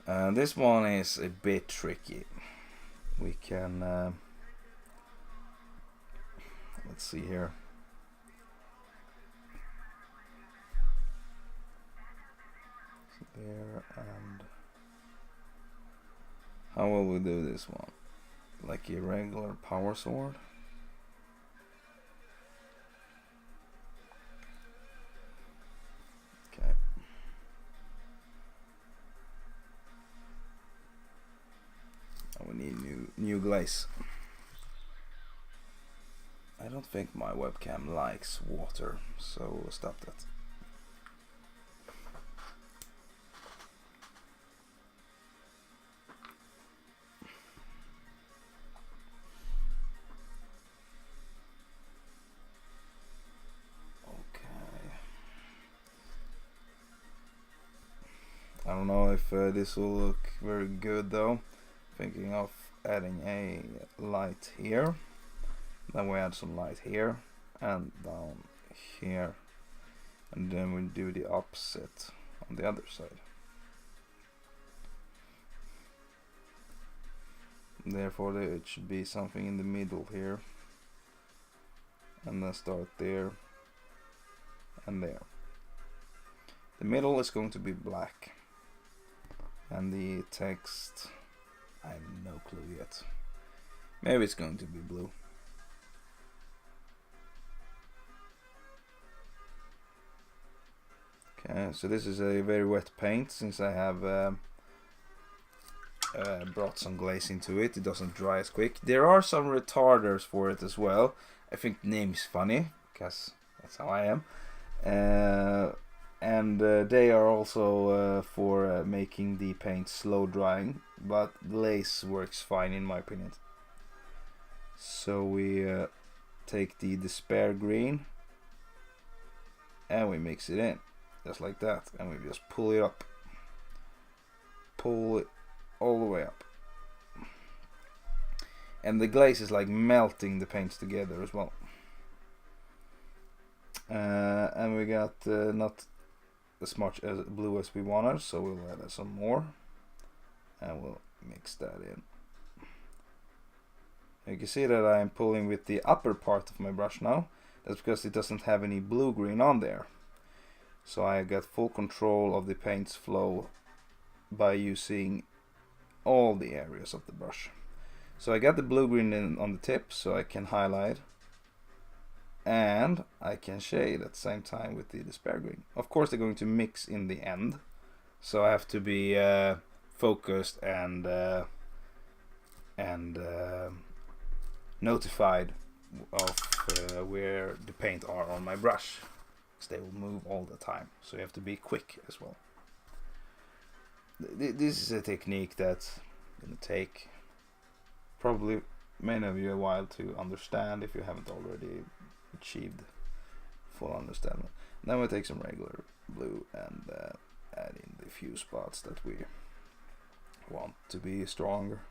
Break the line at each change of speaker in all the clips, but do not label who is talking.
This one is a bit tricky. We can let's see here. So there, and how will we do this one? Like a regular power sword? Okay. And we need new glaze. I don't think my webcam likes water, so we'll stop that. I don't know if this will look very good though. Thinking of adding a light here. Then we add some light here and down here. And then we do the opposite on the other side. Therefore it should be something in the middle here. And then start there and there. The middle is going to be black. And the text, I have no clue yet. Maybe it's going to be blue. Okay, so this is a very wet paint since I have brought some glaze into it. It doesn't dry as quick. There are some retarders for it as well. I think the name is funny because that's how I am. And they are also for making the paint slow drying, but glaze works fine in my opinion. So we take the despair green and we mix it in just like that, and we just pull it up, pull it all the way up, and the glaze is like melting the paints together as well. And we got not as much as blue as we wanted, so we'll add some more and we'll mix that in. You can see that I'm pulling with the upper part of my brush now. That's because it doesn't have any blue-green on there. So I got full control of the paint's flow by using all the areas of the brush. So I got the blue-green in on the tip, so I can highlight and I can shade at the same time with the despair green. Of course they're going to mix in the end, so I have to be focused and notified of where the paint are on my brush, because they will move all the time, so you have to be quick as well. This is a technique that's gonna take probably many of you a while to understand if you haven't already achieved full understanding. Then we take some regular blue and add in the few spots that we want to be stronger.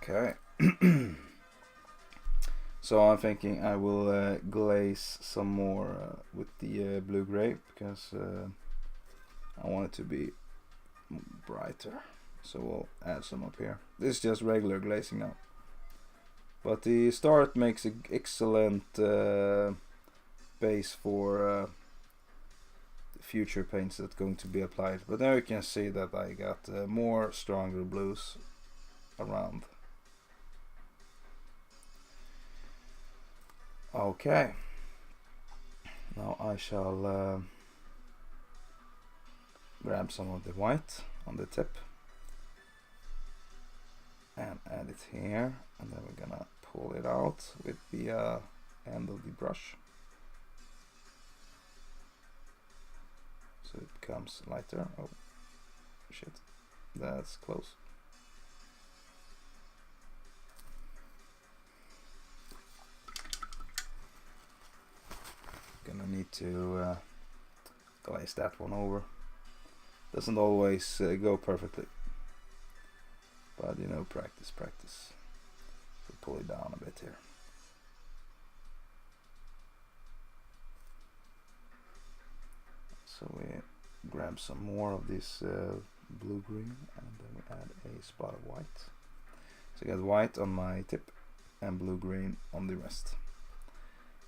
Okay, so I'm thinking I will glaze some more with the blue grape, because I want it to be brighter. So we'll add some up here. This is just regular glazing now, but the start makes an excellent base for future paints that's going to be applied. But now you can see that I got more stronger blues around. Okay, now I shall grab some of the white on the tip and add it here, and then we're gonna pull it out with the end of the brush so it becomes lighter. Oh, shit. That's close. Gonna need to glaze that one over. Doesn't always go perfectly, but you know, practice. So pull it down a bit here. So we grab some more of this blue-green, and then we add a spot of white. So I got white on my tip and blue-green on the rest.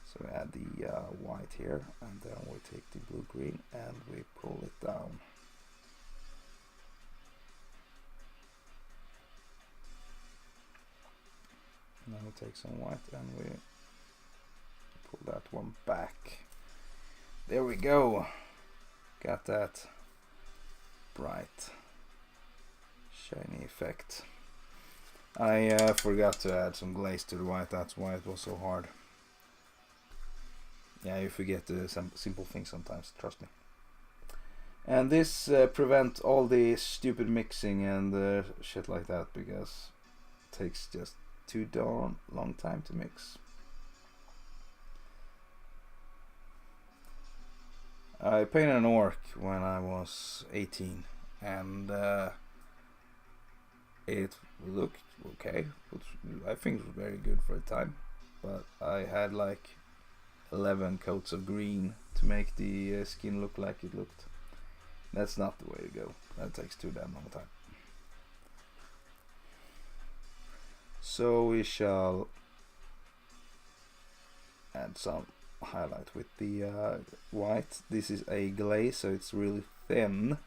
So we add the white here, and then we take the blue-green and we pull it down. Now we take some white and we pull that one back. There we go. Got that bright shiny effect. I forgot to add some glaze to the white, that's why it was so hard. Yeah, you forget the simple things sometimes, trust me. And this prevent all the stupid mixing and shit like that, because it takes just too darn long time to mix. I painted an orc when I was 18, and it looked okay. I think it was very good for the time, but I had like 11 coats of green to make the skin look like it looked. That's not the way to go. That takes too damn long time. So we shall add some highlight with the white. This is a glaze, so it's really thin.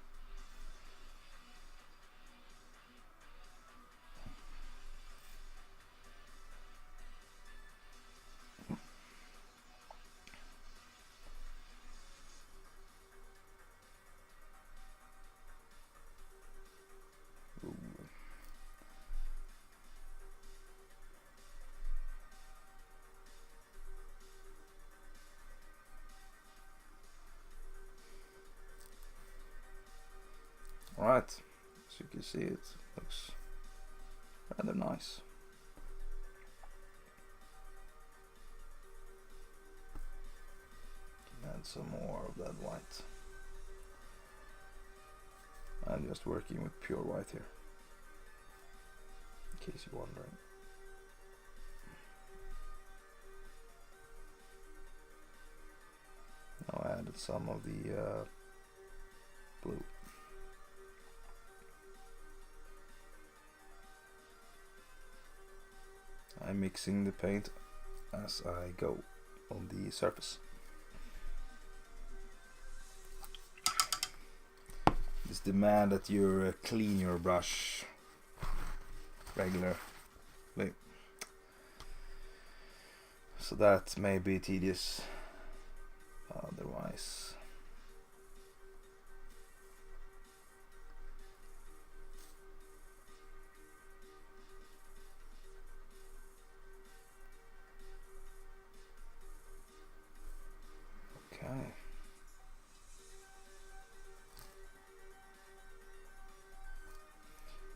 Alright, as you can see, it looks rather nice. Can add some more of that white. I'm just working with pure white here, in case you're wondering. Now I added some of the blue. I'm mixing the paint as I go on the surface. This demand that you clean your brush regularly, so that may be tedious otherwise. Okay.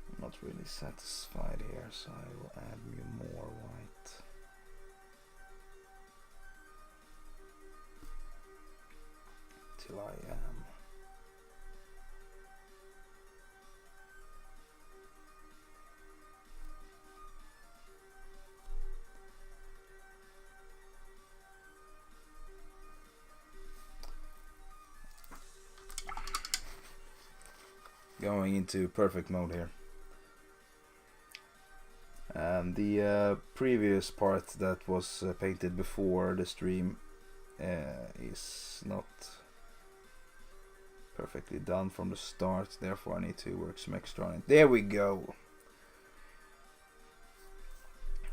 I'm not really satisfied here, so I will add me more white. Till I am. Going into perfect mode here. And the previous part that was painted before the stream is not perfectly done from the start, therefore I need to work some extra on it. There we go.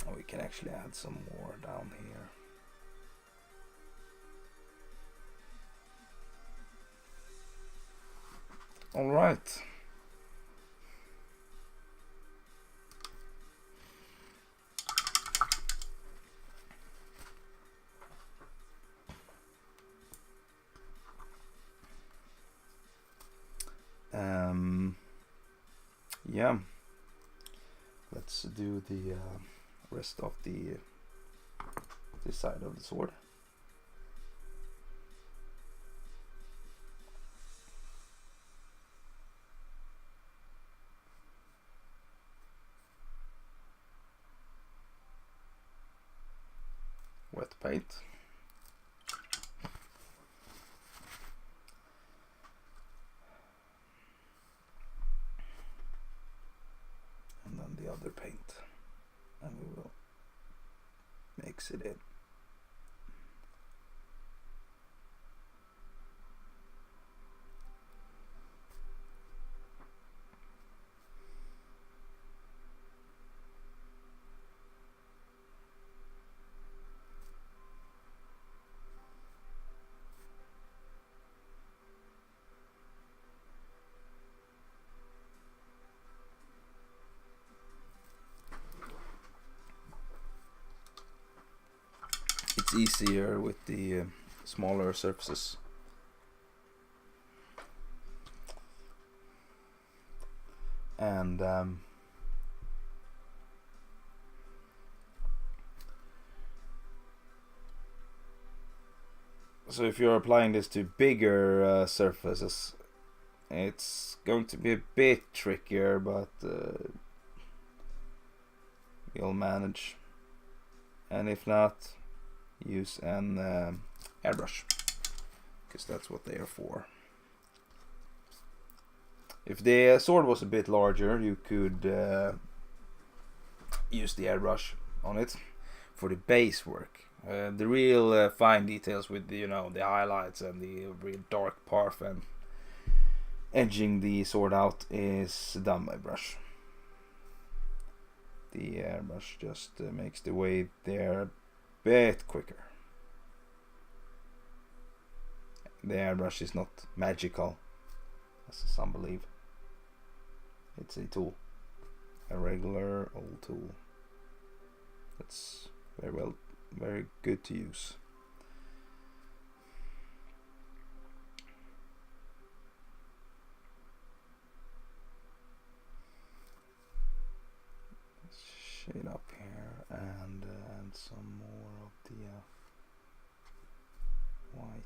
Oh, we can actually add some more down here. All right. yeah, let's do the rest of the this side of the sword. Wet paint. And then the other paint. And we will mix it in. It's easier with the smaller surfaces. And so if you're applying this to bigger surfaces, it's going to be a bit trickier, but you'll manage. And if not, use an airbrush, because that's what they are for. If the sword was a bit larger, you could use the airbrush on it for the base work. The real fine details with the highlights and the real dark part and edging the sword out is done by brush. The airbrush just makes the way there a bit quicker. The airbrush is not magical, as some believe. It's a tool, a regular old tool. That's very good to use. Shade up here and add some more of the white.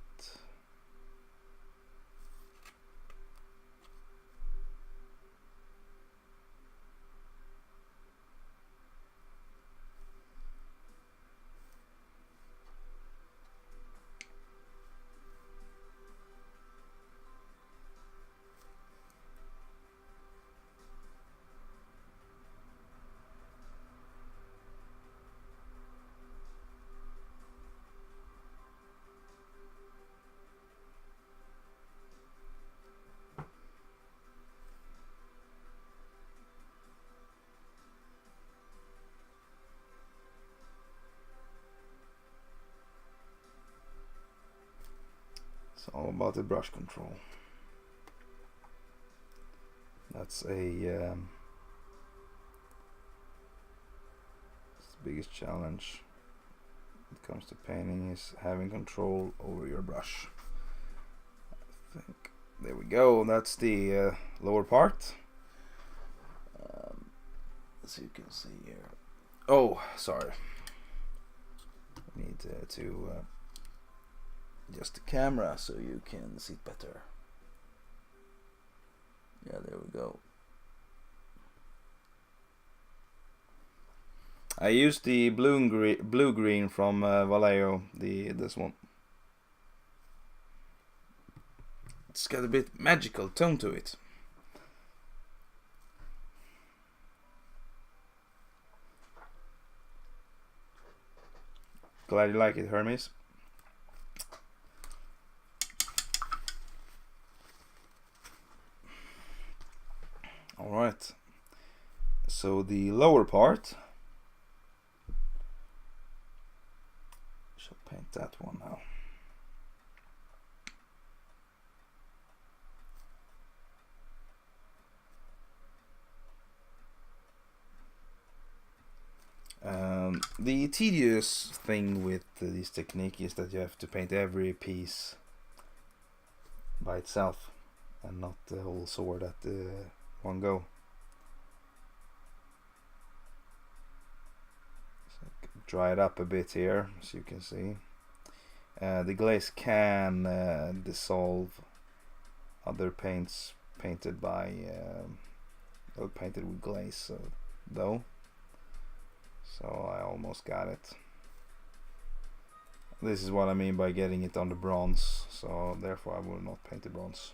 It's all about the brush control. That's the biggest challenge when it comes to painting, is having control over your brush. I think there we go. That's the lower part. As you can see here. Oh, sorry. I need to adjust the camera so you can see it better. Yeah, there we go. I used the blue green from Vallejo, this one. It's got a bit magical tone to it. Glad you like it, Hermes. Alright, so the lower part, shall paint that one now. The tedious thing with this technique is that you have to paint every piece by itself and not the whole sword at one go. dried up a bit here, as you can see. The glaze can dissolve other paints painted by painted with glaze though, so I almost got it. This is what I mean by getting it on the bronze, so therefore I will not paint the bronze.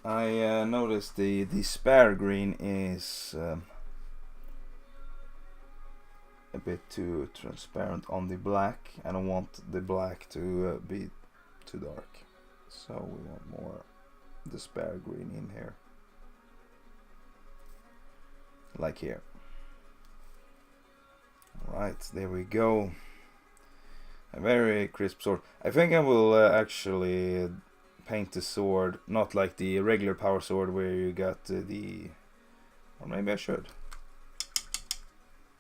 I noticed the spare green is a bit too transparent on the black. I don't want the black to be too dark, so we want more the spare green in here, like here. Right, there we go. A very crisp sword. I think I will actually paint the sword not like the regular power sword where you got the, or maybe I should.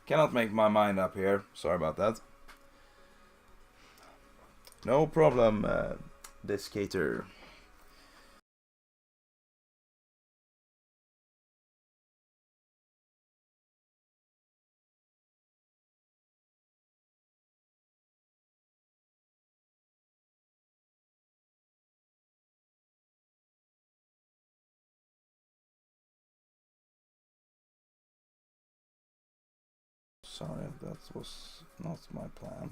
Cannot make my mind up here, sorry about that. No problem, Descator. Sorry, that was not my plan.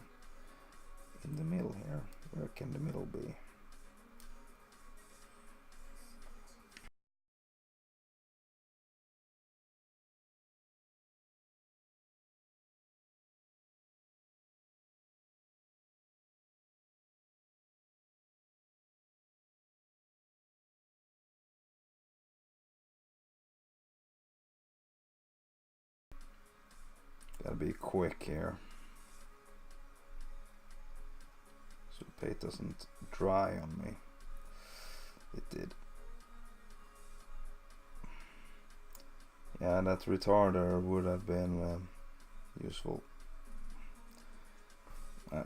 In the middle here, where can the middle be? to be quick here, so the paint doesn't dry on me. It did. Yeah, that retarder would have been useful.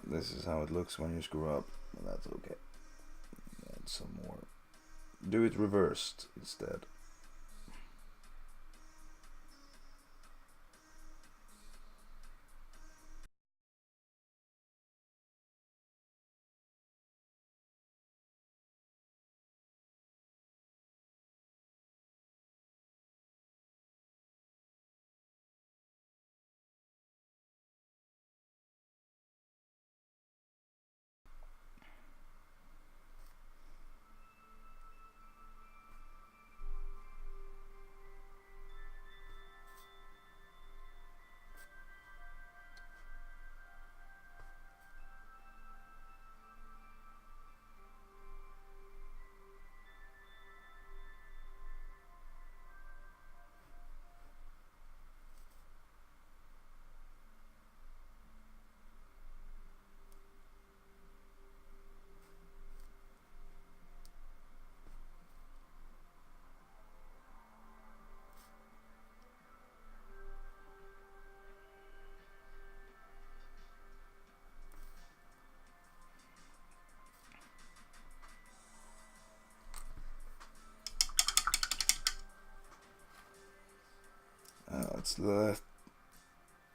This is how it looks when you screw up, but that's okay. Add some more. Do it reversed instead.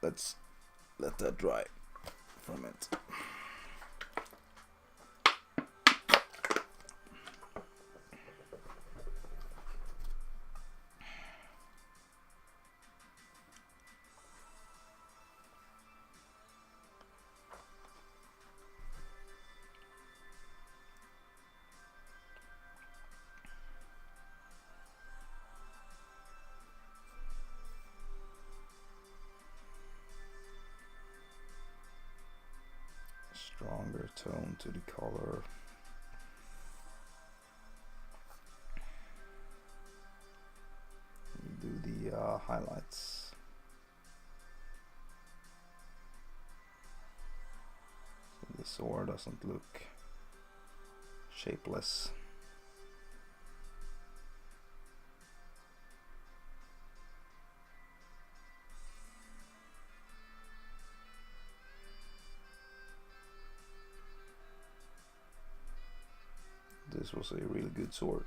Let's let that dry for a minute. Stronger tone to the color. We do the highlights. So the sword doesn't look shapeless. This was a really good sword.